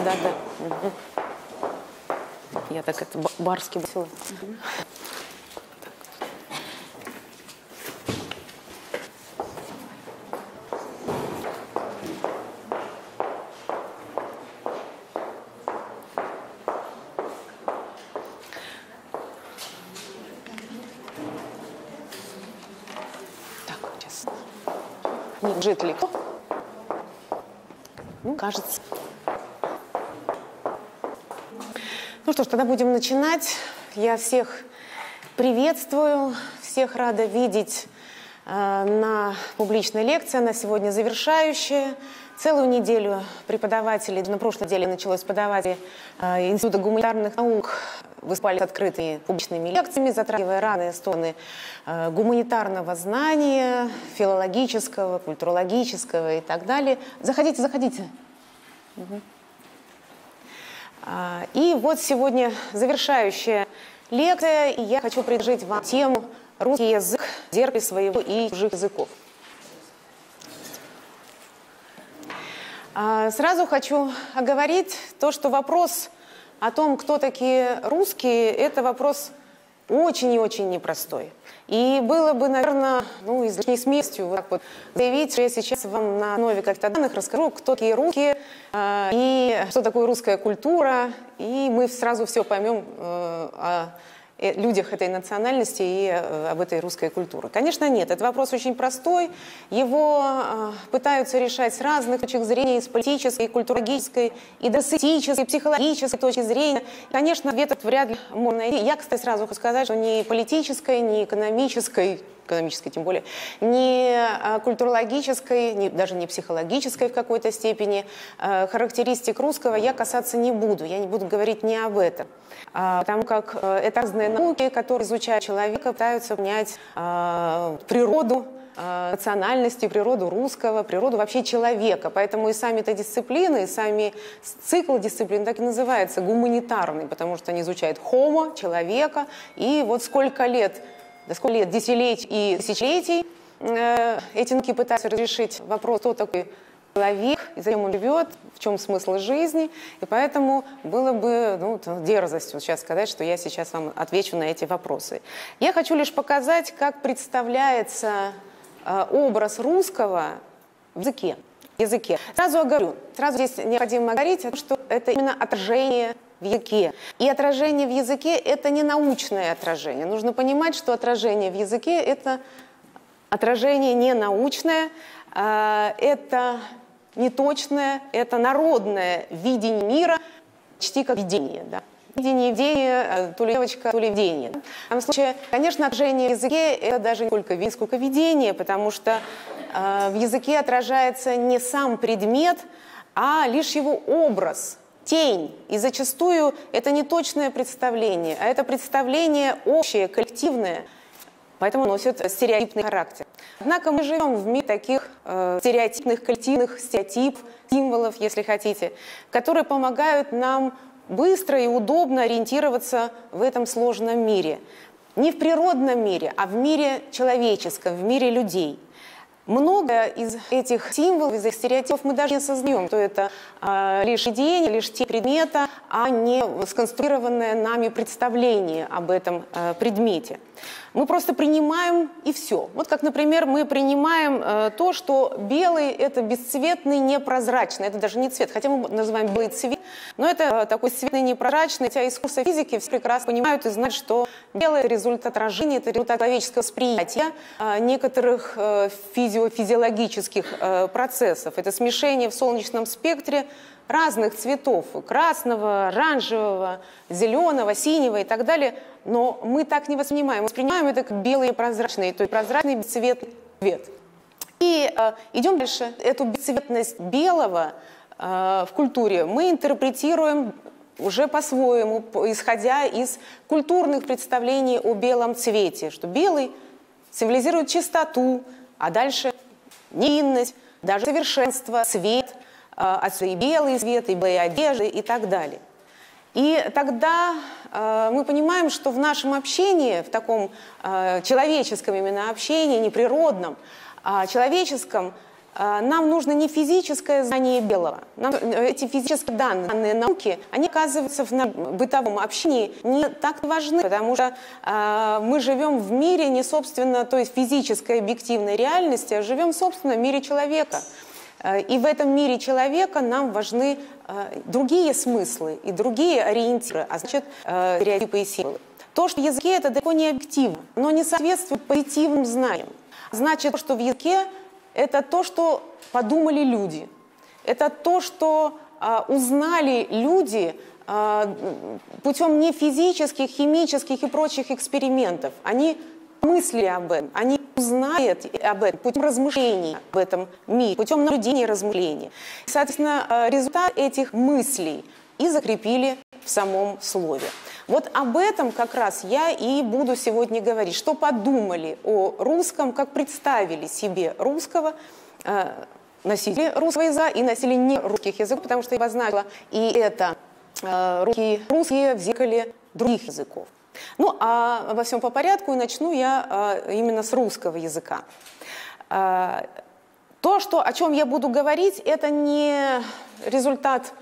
да, да. Угу. Я так это барски бросила. Угу. Не лежит легко. Ну, кажется. Ну что ж, тогда будем начинать. Я всех приветствую, всех рада видеть на публичной лекции. Она сегодня завершающая. Целую неделю преподаватели, на прошлой неделе началось преподаватели Института гуманитарных наук выступали с открытыми публичными лекциями, затрагивая разные стороны гуманитарного знания, филологического, культурологического и так далее. Заходите, заходите. Угу. И вот сегодня завершающая лекция, и я хочу предложить вам тему «Русский язык, зеркало своего и чужих языков». Сразу хочу оговорить то, что вопрос о том, кто такие русские, это вопрос очень и очень непростой. И было бы, наверное, излишней смелостью вот так вот заявить, что я сейчас вам на основе каких-то данных расскажу, кто такие русские и что такое русская культура, и мы сразу все поймем о людях этой национальности и об этой русской культуре. Конечно, нет. Этот вопрос очень простой. Его пытаются решать с разных точек зрения, с политической, культурологической, и эстетической, психологической точки зрения. И, конечно, ответ этот вряд ли можно найти. Я, кстати, сразу хочу сказать, что ни политической, ни экономической тем более, ни культурологической, даже не психологической в какой-то степени характеристик русского я касаться не буду. Я не буду говорить ни об этом. Потому как это разные науки, которые изучают человека, пытаются понять природу национальности, природу русского, природу вообще человека. Поэтому и сами эти дисциплины, и сами цикл дисциплин так и называется гуманитарный, потому что они изучают homo, человека, и вот сколько лет, десятилетий и тысячелетий эти науки пытаются разрешить вопрос, кто такой человек, и зачем он живет, в чем смысл жизни. И поэтому было бы дерзостью сейчас сказать, что я сейчас вам отвечу на эти вопросы. Я хочу лишь показать, как представляется образ русского в языке. Сразу оговорю, сразу здесь необходимо говорить, что это именно отражение в языке. И отражение в языке – это не научное отражение. Нужно понимать, что отражение в языке – это отражение не научное, это неточное, это народное видение мира, почти как видение. Да? Видение, то ли девочка, то ли видение. В этом случае, конечно, отражение в языке – это даже не сколько видение, сколько видение, потому что в языке отражается не сам предмет, а лишь его образ, тень. И зачастую это не точное представление, а это представление общее, коллективное, поэтому носит стереотипный характер. Однако мы живем в мире таких стереотипных, коллективных стереотипов, символов, если хотите, которые помогают нам быстро и удобно ориентироваться в этом сложном мире. Не в природном мире, а в мире человеческом, в мире людей. Много из этих символов, из этих стереотипов мы даже не осознаем, что это лишь идея, лишь те предмета, а не сконструированное нами представление об этом предмете. Мы просто принимаем и все. Вот как, например, мы принимаем то, что белый – это бесцветный, непрозрачный. Это даже не цвет, хотя мы называем белый цвет, но это такой цветный, непрозрачный. Хотя искусство физики все прекрасно понимают и знают, что белый – это результат отражения, это результат человеческого восприятия некоторых физиологических процессов. Это смешение в солнечном спектре разных цветов – красного, оранжевого, зеленого, синего и так далее. Но мы так не воспринимаем. Мы воспринимаем это как белый и прозрачный, то есть прозрачный бесцветный цвет. И идем дальше. Эту бесцветность белого в культуре мы интерпретируем уже по-своему, исходя из культурных представлений о белом цвете, что белый символизирует чистоту, а дальше невинность, даже совершенство, цвет, и белый цвет, и белые одежды и так далее. И тогда мы понимаем, что в нашем общении, в таком человеческом именно общении, не природном, а человеческом, нам нужно не физическое знание белого. Эти физические данные науки, они, оказывается, в бытовом общении не так важны, потому что мы живем в мире не, собственно, то есть физической объективной реальности, а живем, собственно, в мире человека. И в этом мире человека нам важны другие смыслы и другие ориентиры, а значит, стереотипы и символы. То, что в языке, это далеко не объективно, но не соответствует позитивным знаниям. Значит, то, что в языке, это то, что подумали люди. Это то, что узнали люди путем не физических, химических и прочих экспериментов. Они мыслили об этом, они узнали об этом путем размышлений об этом мире, путем наблюдения и размышления. Соответственно, результат этих мыслей и закрепили в самом слове. Вот об этом как раз я и буду сегодня говорить, что подумали о русском, как представили себе русского, носители русского языка и носители не русских языков, потому что я обозначила и это русские в зеркале других языков. Ну, а обо всем по порядку, и начну я именно с русского языка. То, о чем я буду говорить, это не результат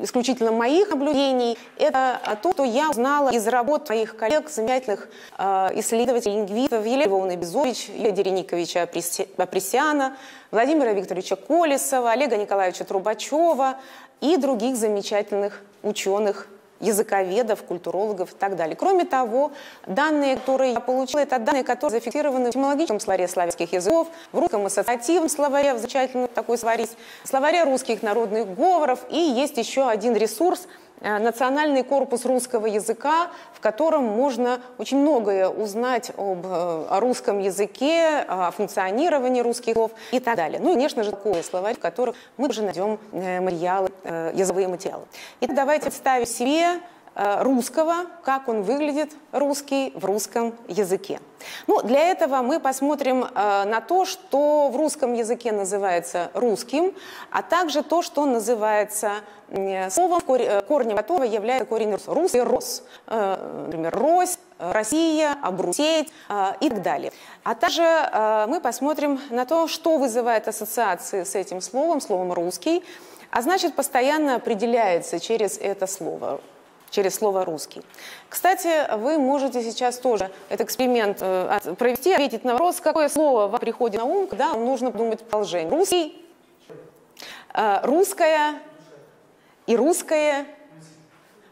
исключительно моих наблюдений, это то, что я узнала из работ моих коллег, замечательных исследователей, лингвистов, Елены Львовны Безович, Юрия Дерениковича Апресяна, Владимира Викторовича Колесова, Олега Николаевича Трубачева и других замечательных ученых, языковедов, культурологов и так далее. Кроме того, данные, которые я получила, это данные, которые зафиксированы в этимологическом словаре славянских языков, в русском ассоциативном словаре, замечательный такой словарь, словаре русских народных говоров, и есть еще один ресурс – Национальный корпус русского языка, в котором можно очень многое узнать о русском языке, о функционировании русских слов и так далее. Ну и, конечно же, такой словарь, в котором мы уже найдем материалы, языковые материалы. Итак, давайте представим себе русского, как он выглядит, русский, в русском языке. Ну, для этого мы посмотрим на то, что в русском языке называется русским, а также то, что называется словом, корнем которого является корень рус и рос. Например, Рось, Россия, Обрусеть и так далее. А также мы посмотрим на то, что вызывает ассоциации с этим словом «русский», а значит, постоянно определяется через это слово. Через слово «русский». Кстати, вы можете сейчас тоже этот эксперимент провести, ответить на вопрос, какое слово вам приходит на ум, когда вам нужно подумать продолжение. Русский, русское и русское,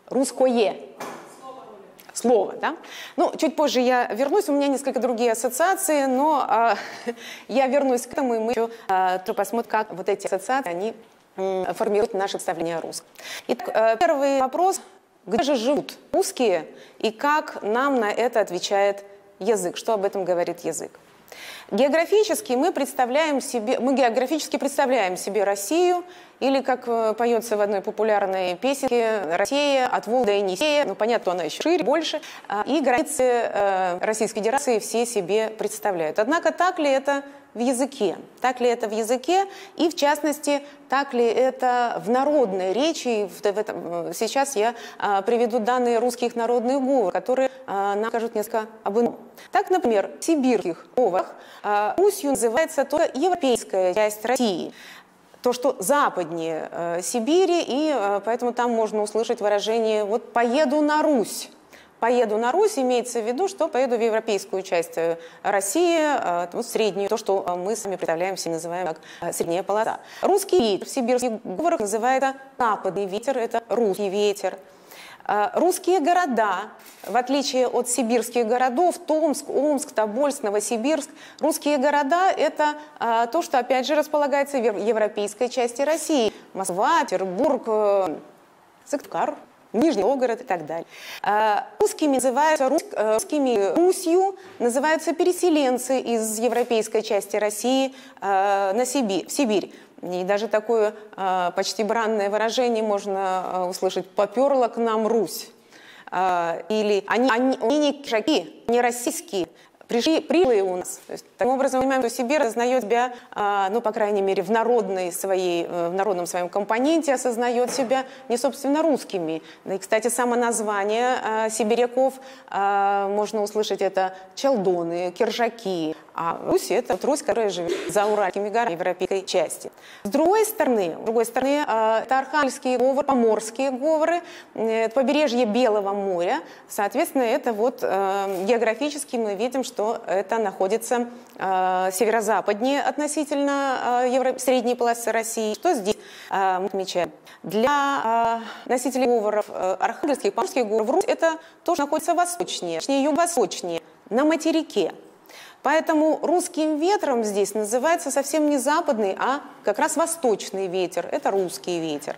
русское. Слово, да? Ну, чуть позже я вернусь, у меня несколько другие ассоциации, но я вернусь к этому, и мы еще посмотрим, как вот эти ассоциации, они формируют наше представление о русском. Итак, первый вопрос. Где же живут русские и как нам на это отвечает язык? Что об этом говорит язык? Географически мы представляем себе Россию, или, как поется в одной популярной песенке, Россия от Волги до Енисея, ну, понятно, она еще шире, больше, и границы Российской Федерации все себе представляют. Однако так ли это в языке? Так ли это в языке? И, в частности, так ли это в народной речи? Сейчас я приведу данные русских народных говоров, которые нам скажут несколько об ином. Так, например, в сибирских говорах Русью называется только европейская часть России, то, что западнее Сибири, и поэтому там можно услышать выражение «вот поеду на Русь». Поеду на Русь имеется в виду, что поеду в европейскую часть России, среднюю, то, что мы сами представляем, все называем как средняя полоса. Русский ветер в сибирских говорах называется западный ветер, это русский ветер. Русские города, в отличие от сибирских городов, Томск, Омск, Тобольск, Новосибирск, русские города – это то, что, опять же, располагается в европейской части России. Москва, Петербург, Сыктывкар, Нижний Новгород и так далее. Русскими называются Русью, называются переселенцы из европейской части России в Сибирь. И даже такое почти бранное выражение можно услышать: «Поперла к нам Русь». Или «они не кишаки, не российские, пришли у нас». То есть, таким образом, мы понимаем, что Сибирь осознает себя, ну, по крайней мере, в народном своем компоненте осознает себя не, собственно, русскими. И, кстати, само название сибиряков можно услышать: это челдоны, киржаки. А Русь – это вот Русь, которая живет за Уральскими горами европейской части. С другой стороны, это архангельские говоры, поморские говоры, побережье Белого моря. Соответственно, это вот географически мы видим, что это находится северо-западнее относительно средней полосы России. Что здесь мы отмечаем? Для носителей говоров архангельских, поморских говоров Русь это тоже находится восточнее, точнее юго-восточнее, на материке. Поэтому русским ветром здесь называется совсем не западный, а как раз восточный ветер. Это русский ветер.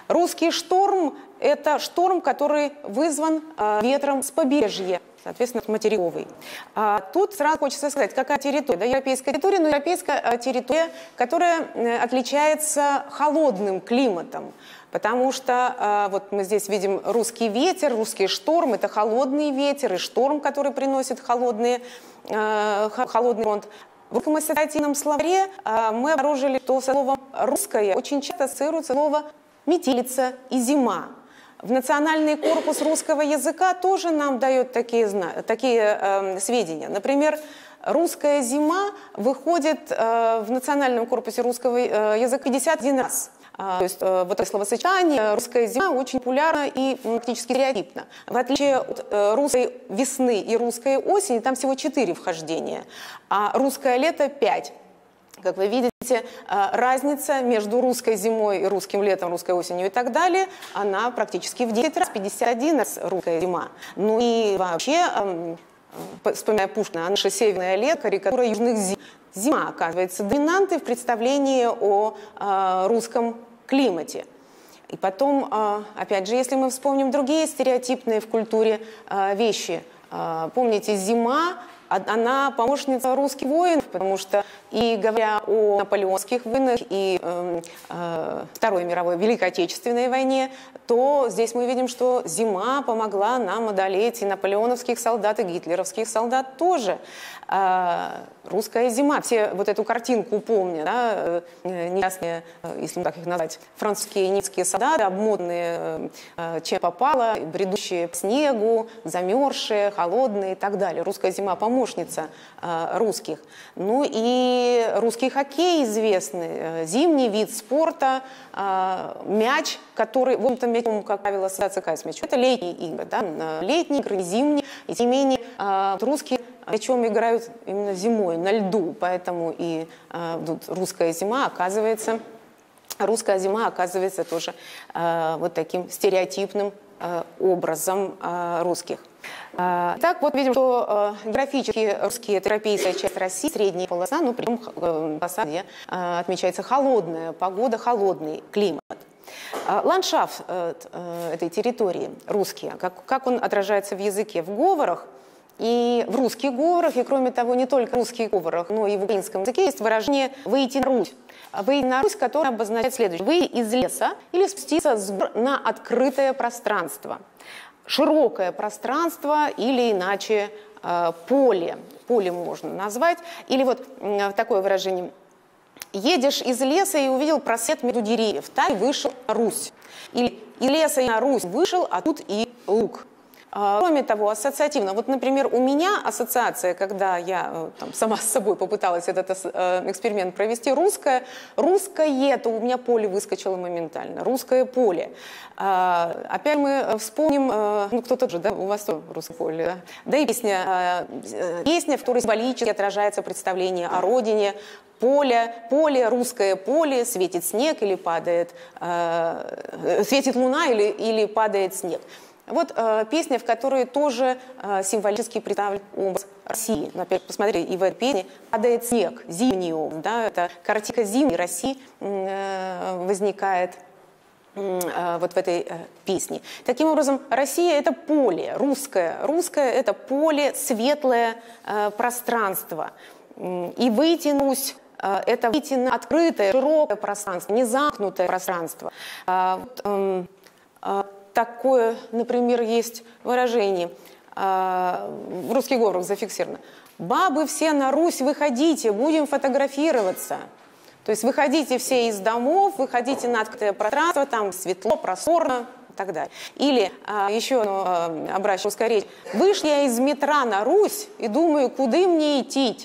Русский шторм – это шторм, который вызван ветром с побережья, соответственно, материковый. Тут сразу хочется сказать, какая территория. Да, европейская территория, но европейская территория, которая отличается холодным климатом. Потому что вот мы здесь видим русский ветер, русский шторм – это холодный ветер и шторм, который приносит холодный фронт. В русском ассоциативном словаре мы обнаружили, что словом «русское» очень часто ассоциируется слово «метелица» и «зима». В национальный корпус русского языка тоже нам дает такие сведения. Например, «русская зима» выходит в национальном корпусе русского языка 51 раз. То есть вот это словосочетание «русская зима» очень популярно и практически стереотипно. В отличие от русской весны и русской осени, там всего 4 вхождения, а русское лето 5. Как вы видите, разница между русской зимой и русским летом, русской осенью и так далее, она практически в 10 раз, 51 раз русская зима. Ну и вообще, вспоминая Пушкина, наше северное лето, карикатура южных зим. Зима оказывается доминантой в представлении о русском климате. И потом, опять же, если мы вспомним другие стереотипные в культуре вещи, помните, зима, она помощница русских воинов, потому что и говоря о наполеонских войнах и Второй мировой Великой Отечественной войне, то здесь мы видим, что зима помогла нам одолеть и наполеоновских солдат, и гитлеровских солдат тоже. Русская зима, все вот эту картинку помнят, да, неясные, если так их назвать, французские и немецкие солдаты, обмотанные чем попало, бредущие по снегу, замерзшие, холодные и так далее. Русская зима – помощница русских. Ну и русский хоккей известный, зимний вид спорта, мяч, который, в общем-то, мячом, как правило, ассоциация с мячом, это летние игры, да, летние игры, зимние, и тем не менее русские мячом играют именно зимой, на льду, поэтому и русская зима оказывается тоже вот таким стереотипным образом русских. Так вот видим, что географически русские – это европейская часть России, средняя полоса, но причем полоса, где отмечается холодная погода, холодный климат. Ландшафт этой территории русские, как он отражается в языке, в говорах, и в русских говорах, и кроме того, не только в русских говорах, но и в украинском языке есть выражение «выйти на Русь». Выйти на Русь, которое обозначает следующее: выйти из леса или спуститься на открытое пространство. Широкое пространство или иначе поле. Поле можно назвать. Или вот такое выражение: едешь из леса и увидел просвет между деревьев, так и вышел на Русь. Или из леса и на Русь вышел, а тут и луг. Кроме того, ассоциативно, вот, например, у меня ассоциация, когда я сама с собой попыталась этот эксперимент провести, русское, это у меня поле выскочило моментально, русское поле. Опять мы вспомним, ну кто-то же, да, у вас тоже русское поле, да, да и песня, в которой символически отражается представление о родине, поле, русское поле, светит снег или падает, светит луна или падает снег. Вот песня, в которой тоже символически представлен образ России. Но опять посмотрите, и в этой песне падает снег, зимний образ, да, это картинка зимней России возникает вот в этой песне. Таким образом, Россия – это поле, русское – это поле, светлое пространство. И выйти на Русь – это выйти на открытое, широкое пространство, не замкнутое пространство. Такое, например, есть выражение, в русских говорах зафиксировано: «Бабы все на Русь, выходите, будем фотографироваться». То есть выходите все из домов, выходите на открытое пространство, там светло, просторно и так далее. Или еще обращу русская речь: «Вышла я из метра на Русь и думаю, куда мне идти».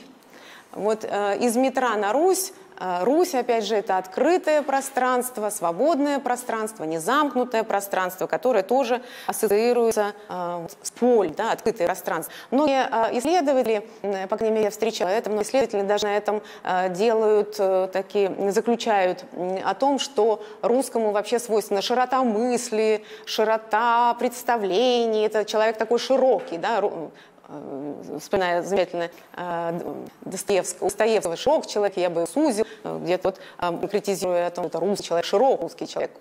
Вот из метра на Русь. Русь, опять же, это открытое пространство, свободное пространство, незамкнутое пространство, которое тоже ассоциируется с полем, да, открытое пространство. Многие исследователи, по крайней мере, я встречала это, многие исследователи даже на этом заключают о том, что русскому вообще свойственна широта мысли, широта представлений. Это человек такой широкий, да, вспоминая замечательно Достоевского «Широк человек», я бы сузил, где-то вот критизируя о том, что это русский человек, широкий русский человек.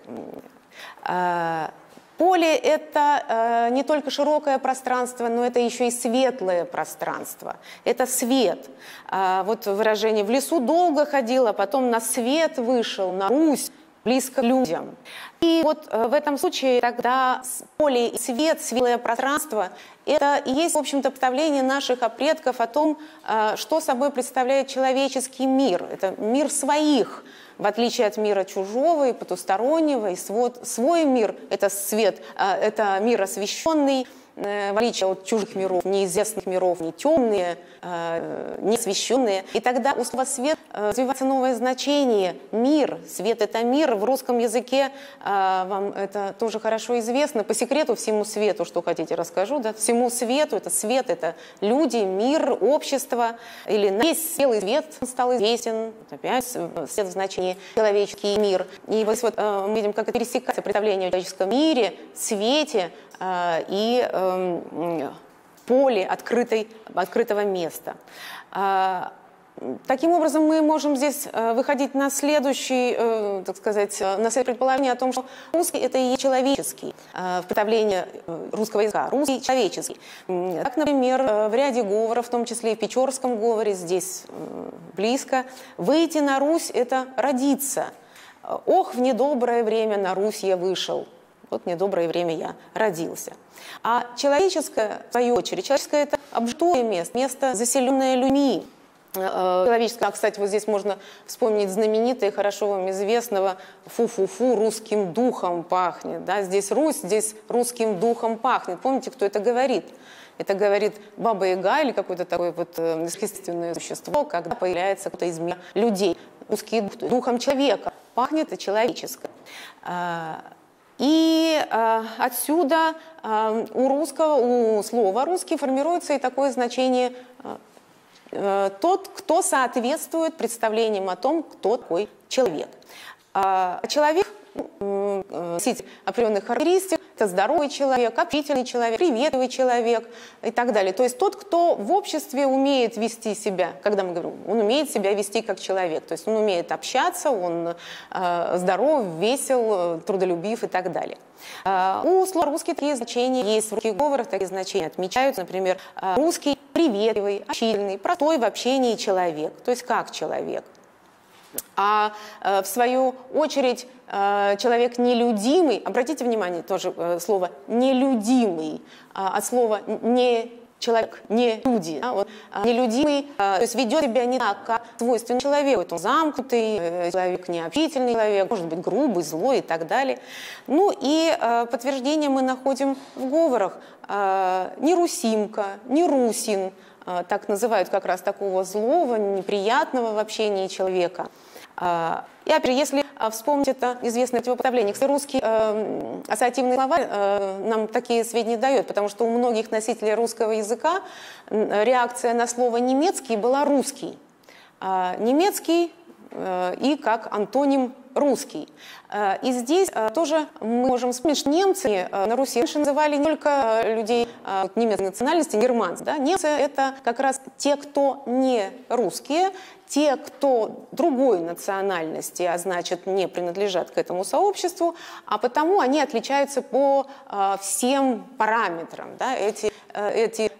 Поле – это не только широкое пространство, но это еще и светлое пространство. Это свет. Вот выражение «в лесу долго ходил, а потом на свет вышел, на Русь, близко к людям». И вот в этом случае тогда поле и свет, светлое пространство – это и есть, в общем-то, представление наших предков о том, что собой представляет человеческий мир. Это мир своих, в отличие от мира чужого и потустороннего. И свой мир – это свет, это мир освященный, в отличие от чужих миров, неизвестных миров, не темные, не освещенные. И тогда у слова «свет» развивается новое значение. Мир. Свет – это мир. В русском языке вам это тоже хорошо известно. По секрету всему свету, что хотите, расскажу. Да? Всему свету. Это свет, это люди, мир, общество. Или весь белый свет стал известен. Опять свет в значении человеческий мир. И вот мы видим, как это пересекается представление о человеческом мире, свете и поле открытого места. Таким образом, мы можем здесь выходить на следующее предположение о том, что русский – это и есть человеческий в представлении русского языка. Русский – человеческий. Так, например, в ряде говоров, в том числе и в Печорском говоре, здесь близко, «выйти на Русь – это родиться». «Ох, в недоброе время на Русь я вышел». Вот в недоброе время я родился. А человеческое, в свою очередь, человеческое – это обжитое место, место, заселенное людьми. Человеческое, кстати, вот здесь можно вспомнить знаменитое, хорошо вам известного «фу-фу-фу, русским духом пахнет». Да? Здесь Русь, здесь русским духом пахнет. Помните, кто это говорит? Это говорит Баба-Яга или какое-то такое вот естественное существо, когда появляется кто-то из мира людей. Русский дух, духом человека пахнет и человеческое. И отсюда у слова «русский» формируется и такое значение «тот, кто соответствует представлениям о том, кто такой человек». Человек носитель определенных характеристик, это здоровый человек, общительный человек, приветливый человек и так далее. То есть тот, кто в обществе умеет вести себя, когда мы говорим, он умеет себя вести как человек, то есть он умеет общаться, он здоров, весел, трудолюбив и так далее. У слова «русский» такие значения есть, в русских говорах такие значения отмечаются, например, русский приветливый, общительный, простой в общении человек, то есть как человек. А в свою очередь человек нелюдимый, обратите внимание, тоже слово «нелюдимый», от слова «не человек», «не люди». Да, вот, нелюдимый, то есть ведет себя не так, как свойственно человеку. Он замкнутый человек, необщительный человек, может быть грубый, злой и так далее. Ну и подтверждение мы находим в говорах. Не русимка, не русин. Так называют как раз такого злого, неприятного в общении человека. И опять же, если вспомнить это известное противопоставление, кстати, русский ассоциативный словарь нам такие сведения дает, потому что у многих носителей русского языка реакция на слово «немецкий» была «русский». Немецкий и как антоним «русский». И здесь тоже мы можем вспомнить, что немцы на Руси раньше называли не только людей немецкой национальности, германцев. Да? Немцы – это как раз те, кто не русские, те, кто другой национальности, а значит, не принадлежат к этому сообществу, а потому они отличаются по всем параметрам. Да? Эти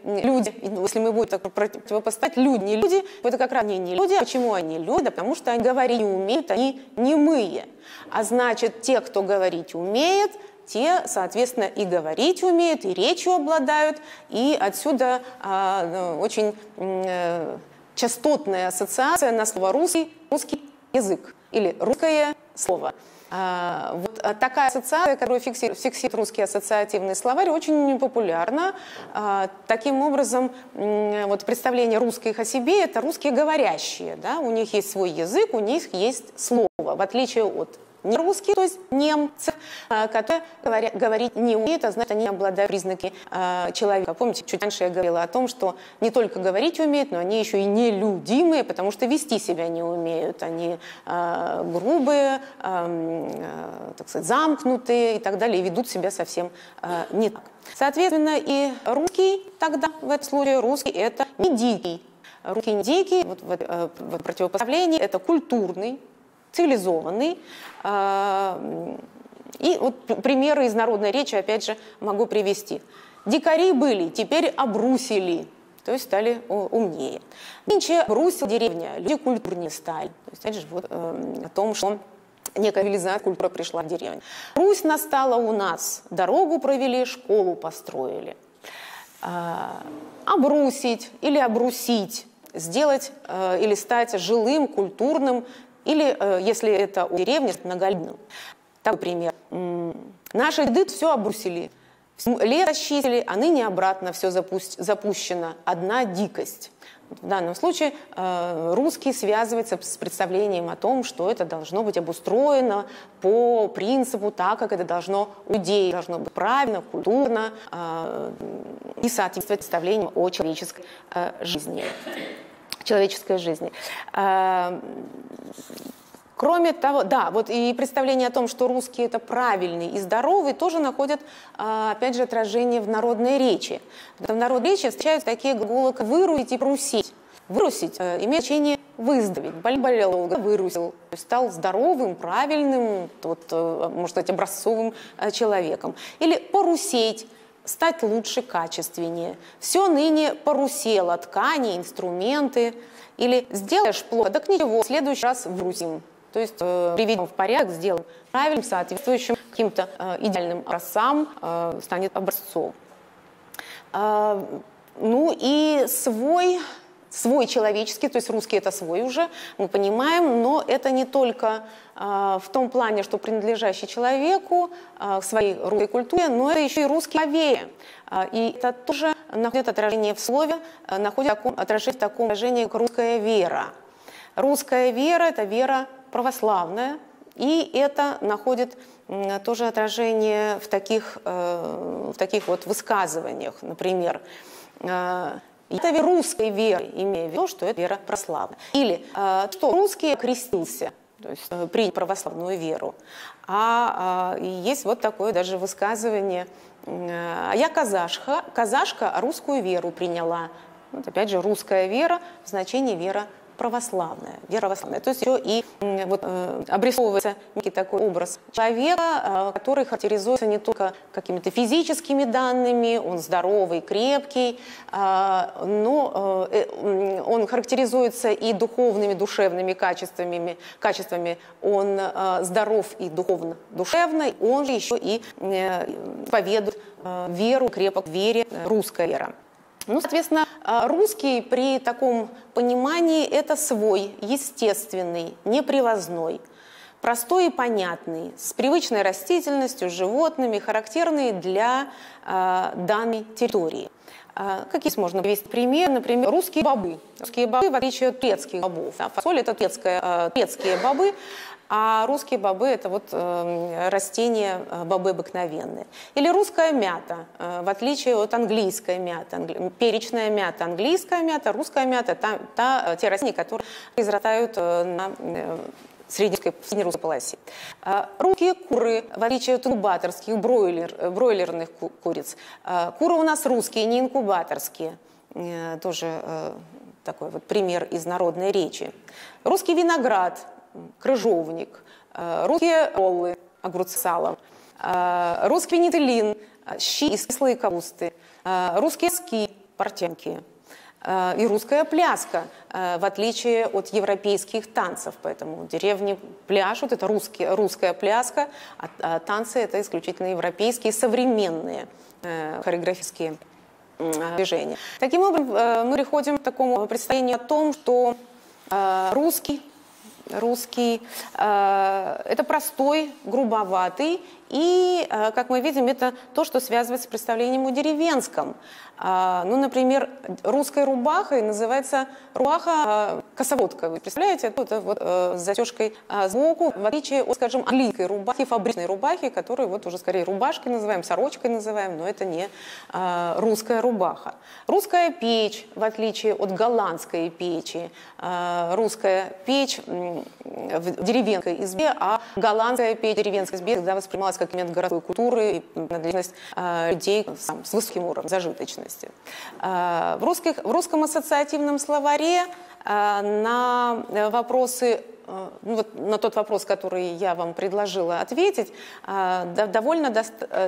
люди, если мы будем так противопоставить, люди, не люди, это как раз не люди. Почему они люди? Да потому что они говорить не умеют, они немые. А значит, те, кто говорить умеет, те, соответственно, и говорить умеют, и речью обладают, и отсюда очень частотная ассоциация на слово «русский», «русский язык» или «русское слово». Вот такая ассоциация, которую фиксирует русский ассоциативный словарь, очень популярна. Таким образом, вот представление русских о себе – это русские говорящие. Да? У них есть свой язык, у них есть слово, в отличие от не русские, то есть немцы, которые говорить не умеют, а значит, они обладают признаками человека. Помните, чуть раньше я говорила о том, что не только говорить умеют, но они еще и нелюдимые, потому что вести себя не умеют. Они грубые, так сказать, замкнутые и так далее, и ведут себя совсем не так. Соответственно, и русский тогда, в этом случае, русский – это не дикий. Русский не дикий, вот в противопоставлении, это культурный, цивилизованный. И вот примеры из народной речи, опять же, могу привести. Дикари были, теперь обрусили, то есть стали умнее. Нынче обрусила деревня, люди культурнее стали. То есть, опять же, вот, о том, что некая цивилизация, культура пришла в деревню. Русь настала у нас, дорогу провели, школу построили. Обрусить или обрусить, сделать или стать жилым, культурным, или, если это у деревни, многолюдным. Такой пример. Наши деды все обрусили, лес расчистили, а ныне обратно все запущено. Одна дикость. В данном случае русский связывается с представлением о том, что это должно быть обустроено по принципу так, как это должно у людей. Должно быть правильно, культурно и соответствовать представлениям о человеческой жизни. Кроме того, да, вот и представление о том, что русский это правильный и здоровый, тоже находят, опять же, отражение в народной речи. В народной речи встречаются такие глаголы, как вырусить и прусить. Вырусить имеет значение выздороветь. Болел, вырусил, стал здоровым, правильным, вот, можно сказать, образцовым человеком. Или порусеть. Стать лучше, качественнее. Все ныне порусело, ткани, инструменты. Или сделаешь плохо, так ничего, в следующий раз врусим. То есть приведем в порядок, сделаем правильным, соответствующим каким-то идеальным образцам, станет образцом. Ну и свой человеческий, то есть русский это свой уже, мы понимаем, но это не только в том плане, что принадлежащий человеку, в своей русской культуре, но это еще и русский правее. И это тоже находит отражение в слове, находит отражение в таком выражении, как русская вера. Русская вера – это вера православная, и это находит тоже отражение в таких вот высказываниях, например, это вера русской веры, имея в виду, что это вера православная. Или что русский крестился, то есть принял православную веру. Есть вот такое даже высказывание: «А я казашка, а русскую веру приняла». Вот опять же, русская вера в значении вера православная. То есть еще и вот, обрисовывается некий такой образ человека, который характеризуется не только какими-то физическими данными, он здоровый, крепкий, но он характеризуется и духовными, душевными качествами. Он здоров и духовно-душевно, он же еще и поведает веру, крепок в вере, русская вера. Ну, соответственно, русский при таком понимании – это свой, естественный, непривозной, простой и понятный, с привычной растительностью, животными, характерный для данной территории. Какие можно привести примеры? Например, русские бобы. Русские бобы, в отличие от турецких бобов. Фасоль – это турецкие бобы, а русские бобы – это вот растения, бобы обыкновенные. Или русская мята, в отличие от английской мяты. Перечная мята, английская мята, русская мята – те растения, которые произрастают на среднерусской полосе. Русские куры, в отличие от инкубаторских, бройлерных куриц. Куры у нас русские, не инкубаторские. Тоже такой вот пример из народной речи. Русский виноград, крыжовник. Русские роллы, огурцы с салом. Русский пенициллин, щи из кислой капусты. Русские ски, портянки. И русская пляска, в отличие от европейских танцев. Поэтому деревни пляшут, это русская пляска, а танцы – это исключительно европейские, современные хореографические движения. Таким образом, мы приходим к такому представлению о том, что русский русский это простой, грубоватый, и, как мы видим, это то, что связывается с представлением о деревенском. Ну, например, русской рубахой называется рубаха косоводка. Вы представляете, это вот с застежкой сбоку, в отличие от, скажем, английской рубахи, фабричной рубахи, которую вот уже скорее рубашкой называем, сорочкой называем, но это не русская рубаха. Русская печь, в отличие от голландской печи, русская печь в деревенской избе, а голландская печь в деревенской избе всегда воспринималась как элемент городской культуры и принадлежность людей с высоким уровнем зажиточности. В русском ассоциативном словаре на вопросы, ну, вот на тот вопрос, который я вам предложила ответить, довольно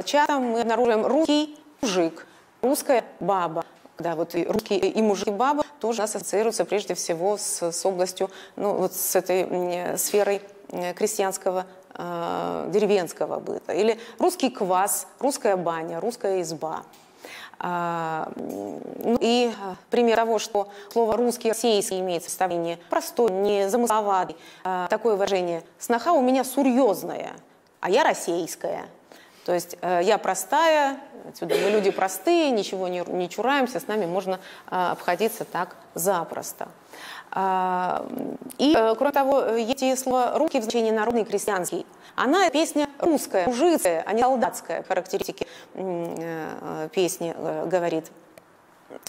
часто мы обнаруживаем русский мужик, русская баба. Да, вот и русские и мужики, и баба тоже ассоциируются прежде всего с областью, ну, вот с этой сферой крестьянского деревенского быта. Или русский квас, русская баня, русская изба. И пример того, что слово «русский», «российский» имеет составление простой, незамысловатый. Такое выражение: «Сноха у меня сурьезная, а я российская». То есть я простая, отсюда мы люди простые, ничего не чураемся, с нами можно обходиться так запросто. И, кроме того, эти слова «русский» в значении «народный», «крестьянский». Она песня русская, мужицкая, а не солдатская. Характеристики песни говорит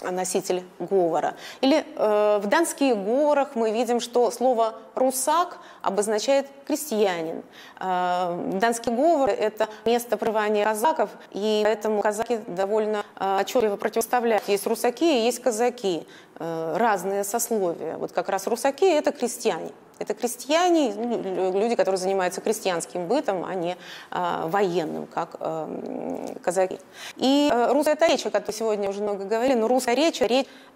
носитель говора. Или в донских говорах мы видим, что слово «русак» обозначает крестьянин. Донский говор – это место пребывания казаков, и поэтому казаки довольно отчетливо противоставляют. Есть русаки и есть казаки, разные сословия. Вот как раз русаки – это крестьяне. Это крестьяне, люди, которые занимаются крестьянским бытом, а не военным, как казаки. И русская речь, о которой сегодня уже много говорили, но русская речь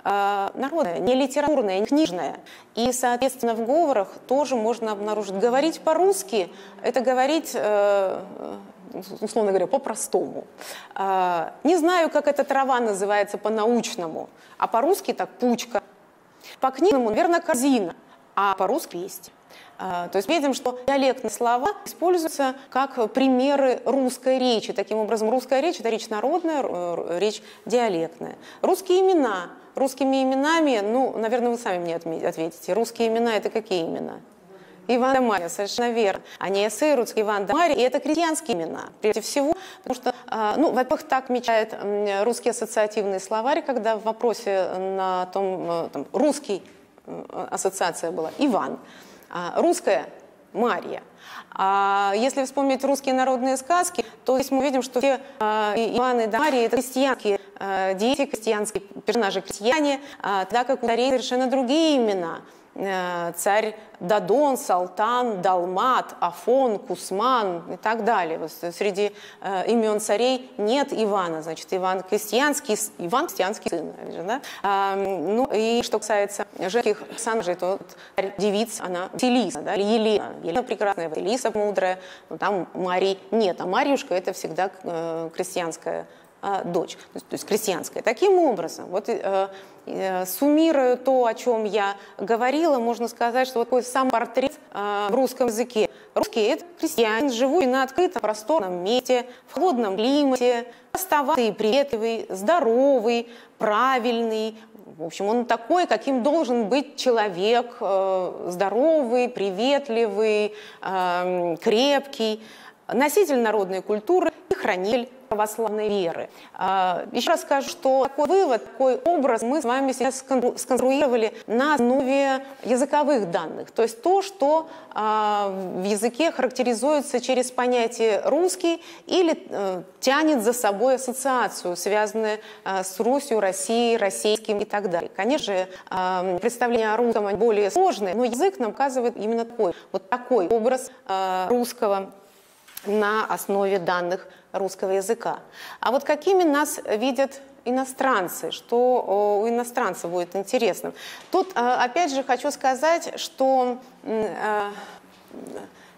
народная, не литературная, не книжная. И, соответственно, в говорах тоже можно обнаружить. Говорить по-русски – это говорить, условно говоря, по-простому. Не знаю, как эта трава называется по-научному, а по-русски так пучка. По-книжному, наверное, корзина. А по-русски есть. То есть видим, что диалектные слова используются как примеры русской речи. Таким образом, русская речь – это речь народная, речь диалектная. Русские имена. Русскими именами, ну, наверное, вы сами мне ответите. Русские имена – это какие имена? Иван да Марья, совершенно верно. Они ассоциируются Иван да Марья, и это крестьянские имена. Прежде всего, потому что, ну, во-первых, так мечает русский ассоциативный словарь, когда в вопросе на том, там, русский, ассоциация была Иван, русская Марья. А если вспомнить русские народные сказки, то здесь мы видим, что все Иваны да Марьи – это крестьянские дети, крестьянские персонажи, крестьяне, тогда как у царей совершенно другие имена. Царь Дадон, Салтан, Далмат, Афон, Кусман и так далее. Вот среди имен царей нет Ивана, значит, Иван крестьянский сын. Да? Ну и что касается женских персонажей, то девица, она Василиса, да, или Елена. Елена прекрасная, Василиса мудрая, но там Марии нет, а Марьюшка – это всегда крестьянская дочь, то есть крестьянская. Таким образом, вот суммируя то, о чем я говорила, можно сказать, что вот такой сам портрет в русском языке. Русский – это крестьянин, живущий на открытом просторном месте, в холодном климате, простоватый, приветливый, здоровый, правильный. В общем, он такой, каким должен быть человек, здоровый, приветливый, крепкий, носитель народной культуры и хранитель православной веры. Еще раз скажу, что такой вывод, такой образ мы с вами сейчас сконструировали на основе языковых данных. То есть то, что в языке характеризуется через понятие «русский» или тянет за собой ассоциацию, связанную с Русью, Россией, российским и так далее. Конечно же, представление о русском более сложное, но язык нам показывает именно такой образ русского на основе данных русского языка. А вот какими нас видят иностранцы, что у иностранцев будет интересным. Тут, опять же, хочу сказать, что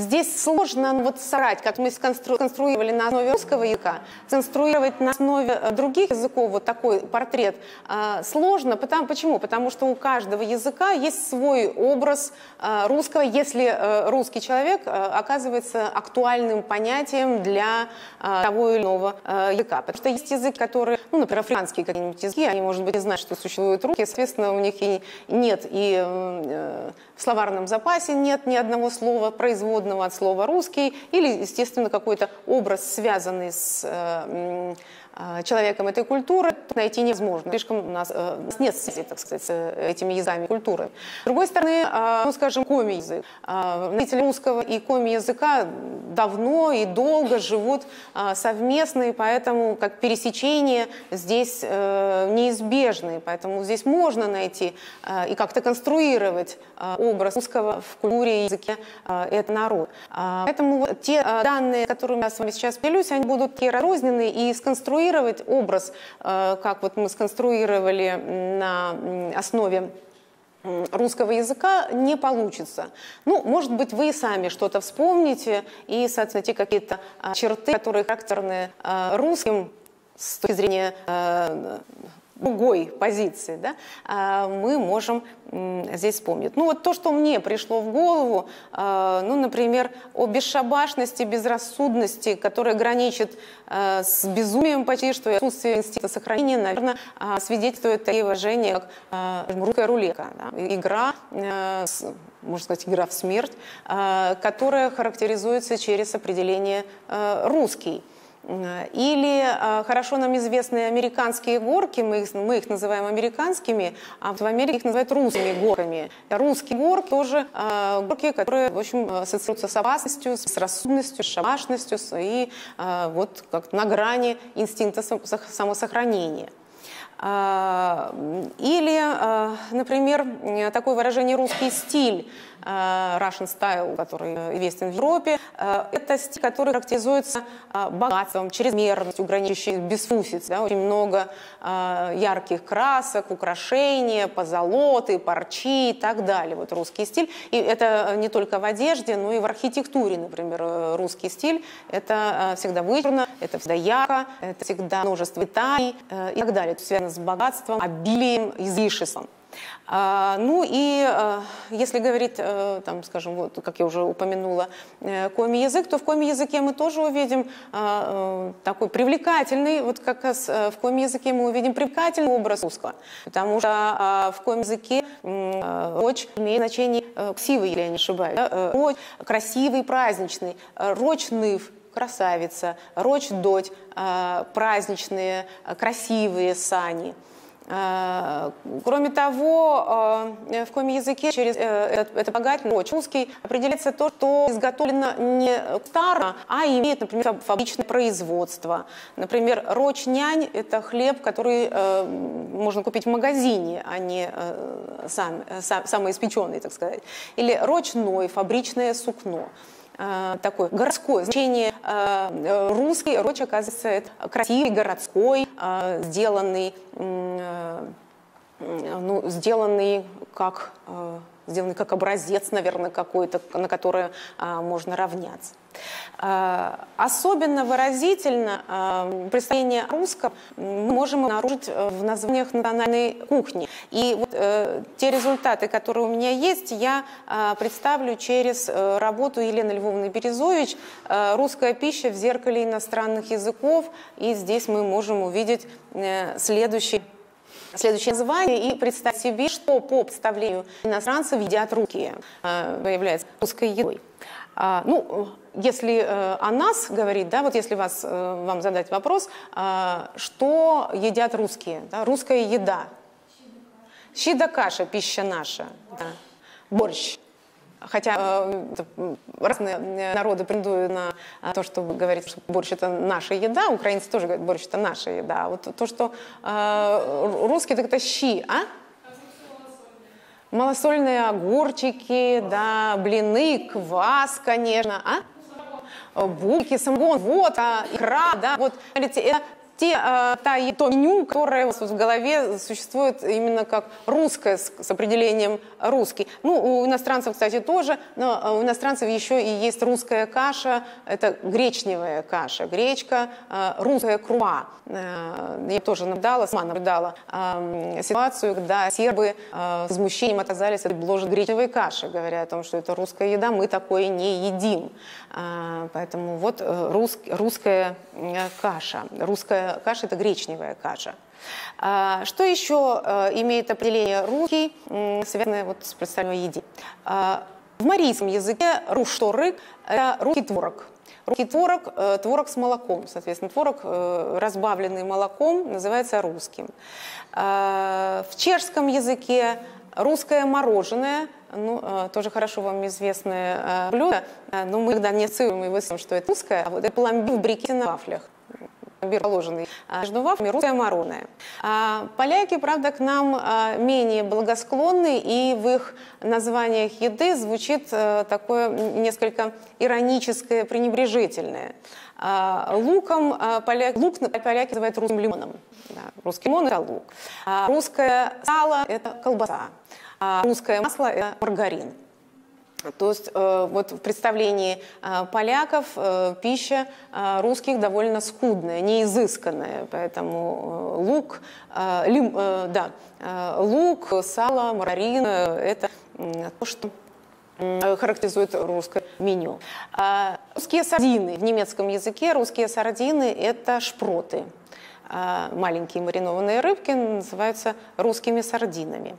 Здесь сложно вот собрать, как мы сконструировали на основе русского языка, сконструировать на основе других языков вот такой портрет сложно. Почему? Потому что у каждого языка есть свой образ русского, если русский человек оказывается актуальным понятием для того или иного языка. Потому что есть язык, который, ну, например, африканские какие-нибудь языки, они, может быть, не знают, что существуют русские, соответственно, у них и нет, и в словарном запасе нет ни одного слова производного от слова «русский», или, естественно, какой-то образ, связанный с человеком этой культуры, найти невозможно. Слишком у нас нет связи, так сказать, с этими языками культуры. С другой стороны, ну, скажем, коми-язык. Носители русского и коми-языка давно и долго живут совместно, и поэтому как пересечения здесь неизбежны. Поэтому здесь можно найти и как-то конструировать образ русского в культуре и языке этого народа. Поэтому вот те данные, которыми я с вами сейчас поделюсь, они будут такие разрозненные, и сконструировать образ, как вот мы сконструировали на основе русского языка, не получится. Ну, может быть, вы и сами что-то вспомните и, соответственно, те какие-то черты, которые характерны русским с точки зрения другой позиции, да, мы можем здесь вспомнить. Ну вот то, что мне пришло в голову, ну, например, о бесшабашности, безрассудности, которая граничит с безумием почти, что и отсутствие инстинкта сохранения, наверное, свидетельствует такие выражения, как русская рулетка, да, игра, можно сказать, игра в смерть, которая характеризуется через определение «русский». Или хорошо нам известные американские горки, мы их называем американскими, а в Америке их называют русскими горками. Русские горки тоже горки, которые, в общем, ассоциируются с опасностью, с рассудностью, с шабашностью и вот как на грани инстинкта самосохранения. Или, например, такое выражение «русский стиль», Russian style, который известен в Европе, это стиль, который характеризуется богатством, чрезмерностью, граничащей безвкусиц. Да, очень много ярких красок, украшения, позолоты, парчи и так далее. Вот русский стиль. И это не только в одежде, но и в архитектуре, например, русский стиль. Это всегда вычурно, это всегда ярко, это всегда множество деталей и так далее. Это связано с богатством, обилием, излишеством. Ну и если говорить, там, скажем, вот, как я уже упомянула, коми-язык, то в коми-языке мы тоже увидим такой привлекательный, вот как раз в коми-языке мы увидим привлекательный образ русского, потому что в коми-языке роч имеет значение красивый, если я не ошибаюсь, да? Роч красивый, праздничный, роч-ных, красавица, роч-дочь, праздничные, красивые сани. Кроме того, в коми-языке через это богательный роч русский определяется то, что изготовлено не старо, а имеет, например, фабричное производство. Например, роч-нянь – это хлеб, который можно купить в магазине, а не самоиспеченный, так сказать. Или роч-ной – фабричное сукно. Такое городское значение русский роч, оказывается, это красивый, городской, сделанный как образец, наверное, какой-то, на который можно равняться. Особенно выразительно представление о русском мы можем обнаружить в названиях национальной кухни. И вот те результаты, которые у меня есть, я представлю через работу Елены Львовны Березович «Русская пища в зеркале иностранных языков». И здесь мы можем увидеть следующее название и представить себе, что по представлению иностранцев едят русские, является русской едой. Ну, если о нас говорить, да, вот если вам задать вопрос, что едят русские, да, русская еда. Щи да каша, пища наша, да. Борщ. Хотя разные народы претендуют на то, чтобы говорить, что борщ – это наша еда, украинцы тоже говорят, борщ – это наша еда. А вот то, что русские – так это щи, а? Малосольные огурчики, да, блины, квас, конечно, а? Булки, самогон, вот, икра, да, вот, смотрите, это то меню, которое у вас в голове существует именно как русское, с определением русский. Ну, у иностранцев, кстати, тоже, но у иностранцев еще и есть русская каша, это гречневая каша, гречка, русская круа. Я тоже сама наблюдала ситуацию, когда сербы с возмущением отказались от ложек гречневой каши, говоря о том, что это русская еда, мы такое не едим. Поэтому вот русская каша. Русская каша – это гречневая каша. Что еще имеет определение русский, связанное вот с представлением о еде? В марийском языке рушторык – это русский творог. Русский творог, творог с молоком, соответственно, творог, разбавленный молоком, называется русским. В чешском языке русское мороженое, ну, тоже хорошо вам известное блюдо, но мы когда не ассоциируем его с тем, что это русское, а вот это пломбир в брикете на вафлях. Пломбир, положенный между вафлями, русское мороженое. Поляки, правда, к нам менее благосклонны, и в их названиях еды звучит такое несколько ироническое, пренебрежительное. Луком поляки называют русским лимоном. Да, русский лимон – это лук. Русское сало – это колбаса. Русское масло – это маргарин. То есть вот в представлении поляков пища русских довольно скудная, неизысканная, поэтому лук, лук, сало, маргарин – это то, что характеризует русское меню. Русские сардины. В немецком языке русские сардины – это шпроты. Маленькие маринованные рыбки называются русскими сардинами.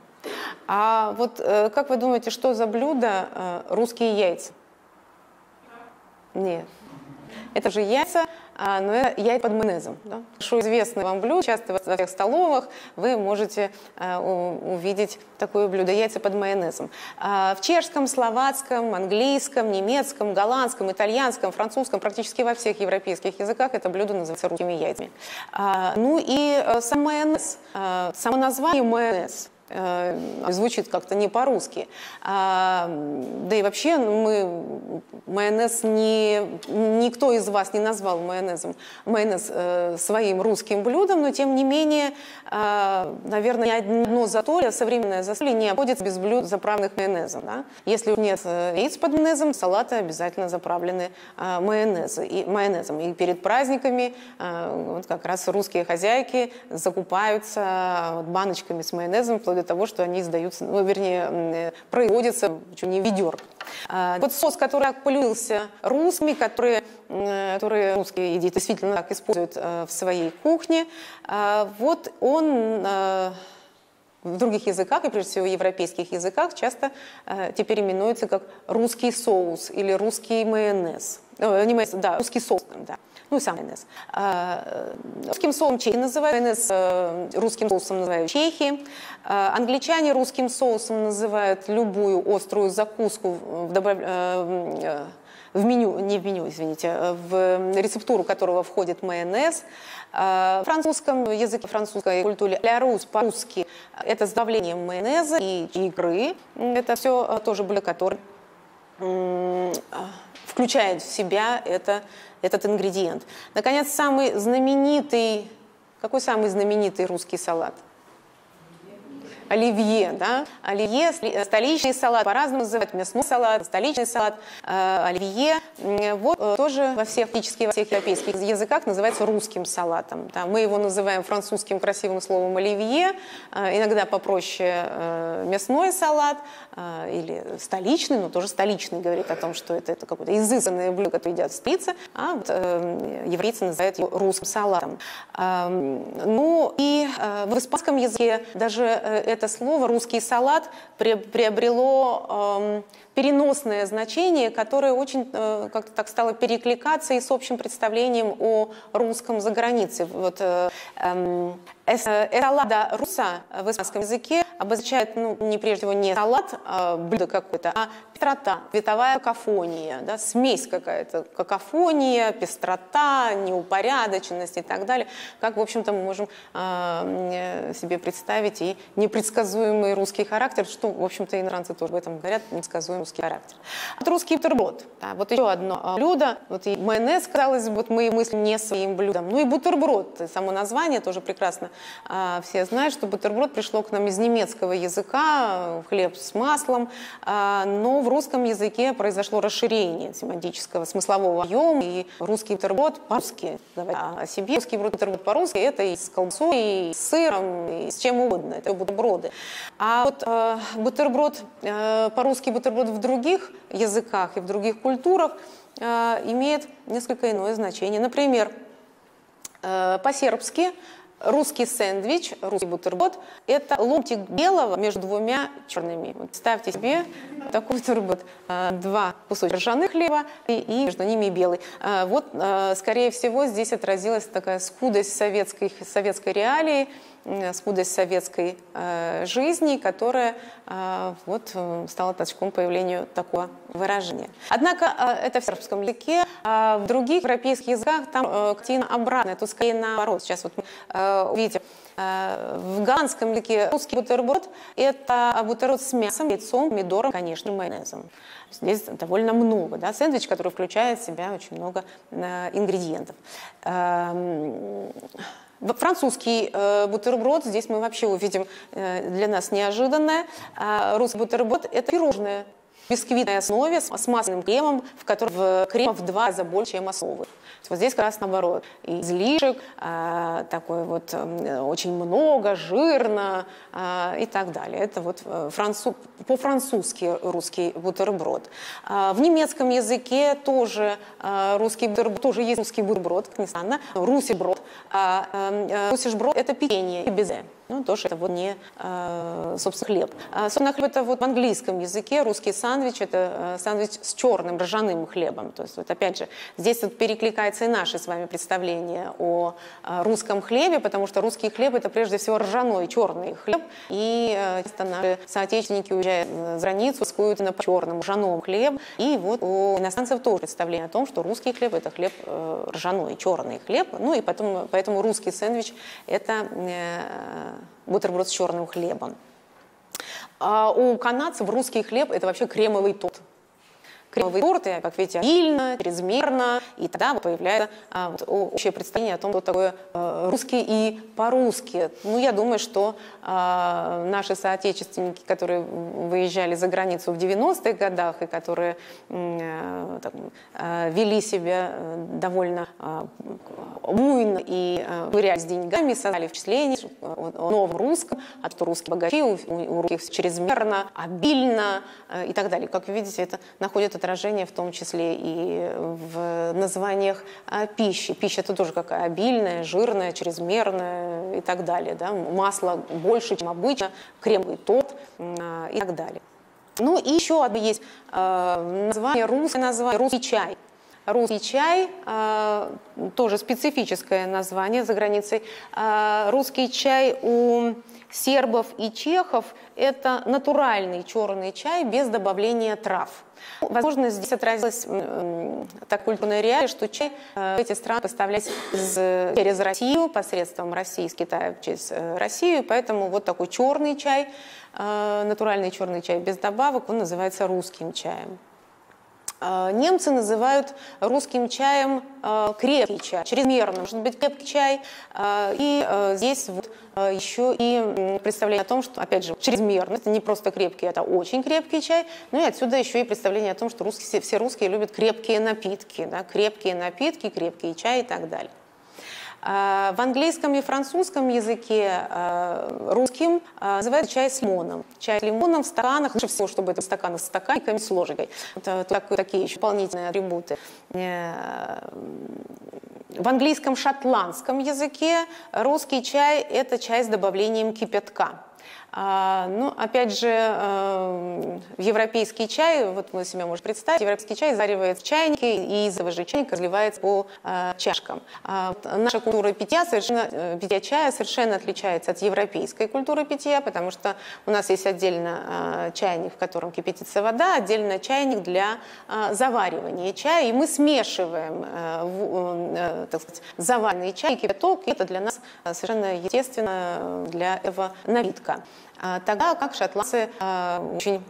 А вот как вы думаете, что за блюдо русские яйца? Нет. Это же яйца, но это яйца под майонезом. Да? Хорошо известное вам блюдо, часто во всех столовых вы можете увидеть такое блюдо – яйца под майонезом. В чешском, словацком, английском, немецком, голландском, итальянском, французском, практически во всех европейских языках это блюдо называется русскими яйцами. Ну и сам майонез, само название майонез. Звучит как-то не по-русски. Да и вообще майонез никто из вас не назвал майонез своим русским блюдом, но тем не менее, наверное, ни одно застолье, современное застолье не обходится без блюд, заправленных майонезом. Да? Если нет яиц под майонезом, салаты обязательно заправлены майонезом. И перед праздниками вот как раз русские хозяйки закупаются баночками с майонезом, вплоть до того, что они издаются, производятся чуть не в ведерках. Вот соус, который полюбился русскими, которые русские действительно так используют в своей кухне, вот он в других языках, и прежде всего в европейских языках, часто теперь именуется как русский соус или русский майонез. Русский соус, да. Ну и сам майонез. Русским соусом чехи называют, майонез русским соусом называют чехи. Англичане русским соусом называют любую острую закуску в рецептуру которого входит майонез. В французском языке, французской культуре по-русски это с давлением майонеза и икры. Это все тоже блюдо, которое включает в себя этот ингредиент. Наконец, какой самый знаменитый русский салат? Оливье, да? Оливье, столичный салат, по-разному называют, мясной салат, столичный салат, оливье. Вот тоже во всех европейских языках называется русским салатом. Да? Мы его называем французским красивым словом оливье, иногда попроще мясной салат или столичный, но тоже столичный говорит о том, что это какое-то изысканное блюдо, которое едят в столице, а вот европейцы называют его русским салатом. Ну и в испанском языке даже это слово «русский салат» приобрело переносное значение, которое очень как-то так стало перекликаться и с общим представлением о русском за границей. Вот «эсалада руса» в испанском языке обозначает, не прежде всего не салат, блюдо какое-то, а пестрота, цветовая какофония, да, смесь какая-то, какофония, пестрота, неупорядоченность и так далее. Как, в общем-то, мы можем себе представить и непредсказуемый русский характер, что, в общем-то, иностранцы тоже об этом говорят, непредсказуемый русский характер. Вот русский бутерброд. Да, вот еще одно блюдо. Вот и майонез, казалось бы, вот мы мыслим не своим блюдом. Ну и бутерброд. Само название тоже прекрасно все знают, что бутерброд пришло к нам из немецкого языка, хлеб с маслом. Но в русском языке произошло расширение семантического, смыслового объема. И русский бутерброд по-русски, говоря о себе, русский бутерброд по-русски это и с колбасой, и с сыром, и с чем угодно. Это бутерброды. А вот бутерброд, по-русски бутерброд в других языках и в других культурах имеет несколько иное значение. Например, по-сербски русский сэндвич, русский бутерброд – это ломтик белого между двумя черными. Вот ставьте себе такой бутерброд. Два кусочка ржаных хлеба и между ними белый. Вот, скорее всего, здесь отразилась такая скудость советской реалии, скудость советской жизни, которая вот, стала толчком к появлению такого выражения. Однако это в сербском языке, а в других европейских языках там картина обратная, тут скорее наоборот. Сейчас вот мы увидим. В голландском языке русский бутерброд – это бутерброд с мясом, яйцом, помидором, конечно, майонезом. Здесь довольно много. Да? Сэндвич, который включает в себя очень много ингредиентов. Французский бутерброд, здесь мы вообще увидим для нас неожиданное. Русский бутерброд – это пирожное в бисквитной основе с масляным кремом, в котором крема в 2 раза больше, чем основы. Вот здесь как раз наоборот. Излишек, такой вот очень много, жирно и так далее. Это вот по-французски русский бутерброд. В немецком языке тоже русский бутерброд, тоже есть русский бутерброд, как ни странно, русиброд. Русишброд – это печенье и безе. Ну, тоже это вот не, собственно, хлеб. Собственно, хлеб – это вот в английском языке русский сэндвич – это сэндвич с черным ржаным хлебом. То есть, вот опять же, здесь вот перекликается и наше с вами представление о русском хлебе, потому что русский хлеб – это прежде всего ржаной черный хлеб. И часто наши соотечественники, уезжая за границу, скуют на черном ржаном хлеб. И вот у иностранцев тоже представление о том, что русский хлеб – это хлеб ржаной, черный хлеб. Ну и поэтому русский сэндвич – это бутерброд с черным хлебом. А у канадцев русский хлеб – это вообще кремовый торт. Кремовый торт, как видите, обильно, чрезмерно, и тогда появляется общее представление о том, что такое русский и по-русски. Ну, я думаю, что наши соотечественники, которые выезжали за границу в 90-х годах и которые вели себя довольно буйно и вырялись деньгами, создали впечатление о новом русском, а то русские богачи, у русских чрезмерно, обильно и так далее. Как вы видите, это находит отражение в том числе и в названиях пищи. Пища это тоже какая обильная, жирная, чрезмерная и так далее. Да? Масло больше, чем обычно, кремовый торт и так далее. Ну и еще одно есть название, русское название, русский чай. Русский чай, тоже специфическое название за границей. Русский чай у сербов и чехов – это натуральный черный чай без добавления трав. Возможно, здесь отразилась так культурная реалия, что чай в эти страны поставлялись через Россию, посредством России, из Китая через Россию, поэтому вот такой черный чай, натуральный черный чай без добавок, он называется русским чаем. Немцы называют русским чаем крепкий чай, чрезмерно, может быть крепкий чай. И здесь вот еще и представление о том, что, опять же, чрезмерно, это не просто крепкий, это очень крепкий чай. Ну и отсюда еще и представление о том, что все русские любят крепкие напитки, да, крепкие напитки, крепкий чай и так далее. В английском и французском языке русским называют чай с лимоном. Чай с лимоном в стаканах, лучше всего, чтобы это в стаканах с стаканниками, с ложкой. Это такие еще дополнительные атрибуты. В английском шотландском языке русский чай – это чай с добавлением кипятка. Ну, опять же, европейский чай, вот вы себе можете представить, европейский чай заваривается в чайнике и из этого же чайника разливается по чашкам. Наша культура питья чая совершенно отличается от европейской культуры питья, потому что у нас есть отдельно чайник, в котором кипятится вода, отдельно чайник для заваривания чая, и мы смешиваем, так сказать, заваренный чай и кипяток, и это для нас совершенно естественно для этого напитка. тогда как шотландцы очень,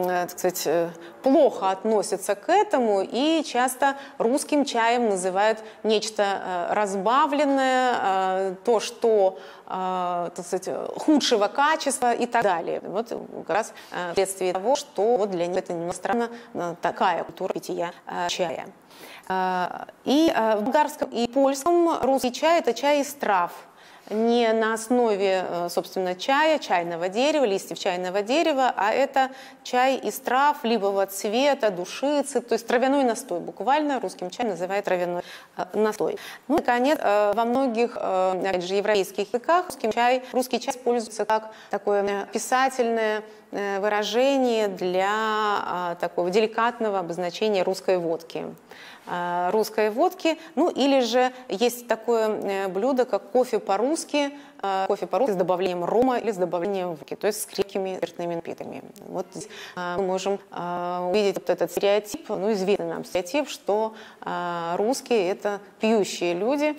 так сказать, плохо относятся к этому и часто русским чаем называют нечто разбавленное, то, что, так сказать, худшего качества и так далее. Вот как раз вследствие того, что вот для них это немного странно, такая культура питья чая. И в болгарском и польском русский чай – это чай из трав. Не на основе, собственно, чая, чайного дерева, листьев чайного дерева, а это чай из трав либого цвета, душицы, то есть травяной настой. Буквально русским чаем называют травяной настой. Ну, наконец, во многих, опять же, европейских языках русский чай используется как такое писательное выражение для такого деликатного обозначения русской водки. Ну или же есть такое блюдо, как кофе по-русски с добавлением рома или с добавлением водки, то есть с крепкими спиртными напитками. Вот здесь мы можем увидеть вот этот стереотип, ну известный нам стереотип, что русские – это пьющие люди,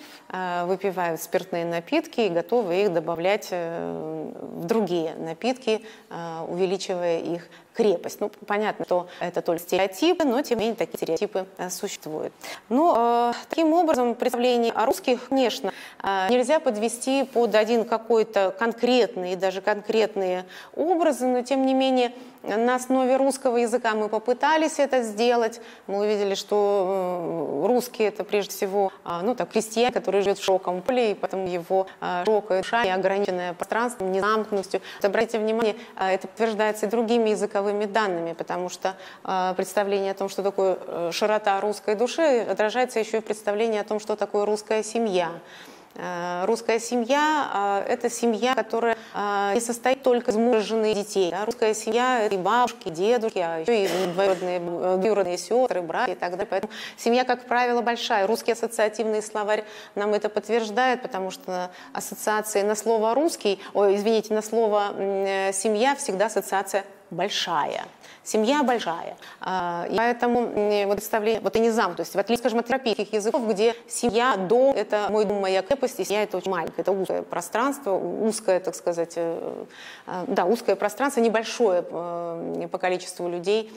выпивают спиртные напитки и готовы их добавлять в другие напитки, увеличивая их крепость. Ну, понятно, что это только стереотипы, но тем не менее такие стереотипы существуют. Но таким образом представление о русских, конечно, нельзя подвести под один какой-то конкретный и даже конкретные образы, но тем не менее на основе русского языка мы попытались это сделать. Мы увидели, что русские – это прежде всего крестьяне, который живет в широком поле, и поэтому его широкая душа, неограниченное пространством, незамкнутостью. Обратите внимание, это подтверждается и другими языковыми данными, потому что представление о том, что такое широта русской души, отражается еще и в представлении о том, что такое русская семья. Русская семья – это семья, которая не состоит только из мужа, жены и детей. Русская семья – это и бабушки, и дедушки, а еще и двоюродные сестры, братья и так далее. Поэтому семья, как правило, большая. Русский ассоциативный словарь нам это подтверждает, потому что ассоциации на слово «русский», на слово «семья» всегда ассоциация большая. Семья большая. И поэтому вот представление, вот и не зам, то есть в отличие, скажем, от европейских языков, где семья, дом – это мой дом, моя крепость, и семья – это очень маленькое, это узкое пространство, узкое, так сказать, узкое пространство, небольшое по количеству людей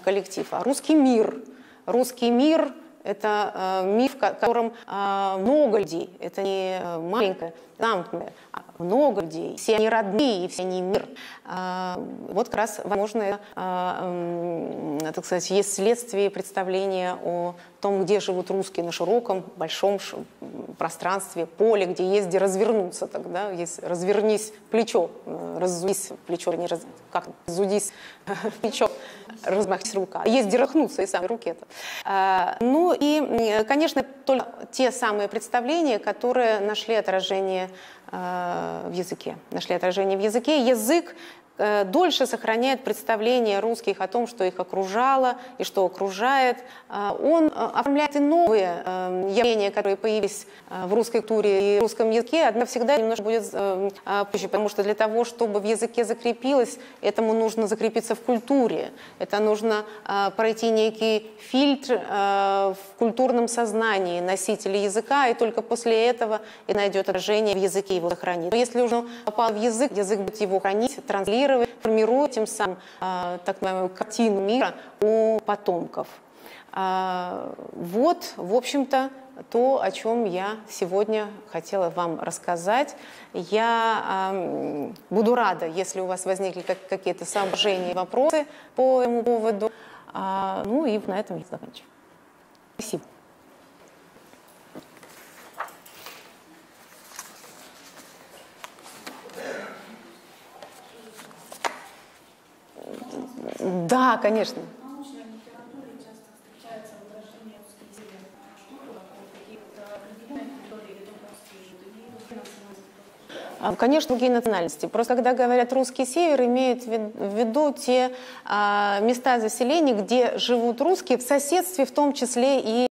коллектив. А русский мир – это миф, в котором много людей, это не маленькое, замкнутое, а много людей, все они родные, и все они мир. Вот как раз, возможно, так сказать, есть следствие представления о том, где живут русские на широком, большом пространстве, поле, где есть где развернуться тогда, есть развернись плечо, раззудись плечо, не раз, как раззудись плечо, размахись рука. Есть где рахнуться и самой руке-то. Ну и, конечно, только те самые представления, которые нашли отражение в языке. Язык дольше сохраняет представление русских о том, что их окружало и что окружает. Он оформляет и новые явления, которые появились в русской культуре и русском языке, однако всегда немножко будет позже, потому что для того, чтобы в языке закрепилось, этому нужно закрепиться в культуре. Это нужно пройти некий фильтр в культурном сознании носителя языка, и только после этого и найдет отражение в языке, его сохранит. Но если уже попал в язык, язык будет его хранить, транслировать, формируя тем самым так называемую картину мира у потомков. Вот, в общем-то, то, о чем я сегодня хотела вам рассказать. Я буду рада, если у вас возникли какие-то соображения и вопросы по этому поводу. Ну и на этом я заканчиваю. Спасибо. Да, конечно. В научной литературе часто встречается выражение русский язык. Что такое? Какие-то определенные категории или только русские национальности? Конечно, другие национальности. Просто когда говорят «русский север», имеют в виду те места заселения, где живут русские, в соседстве в том числе и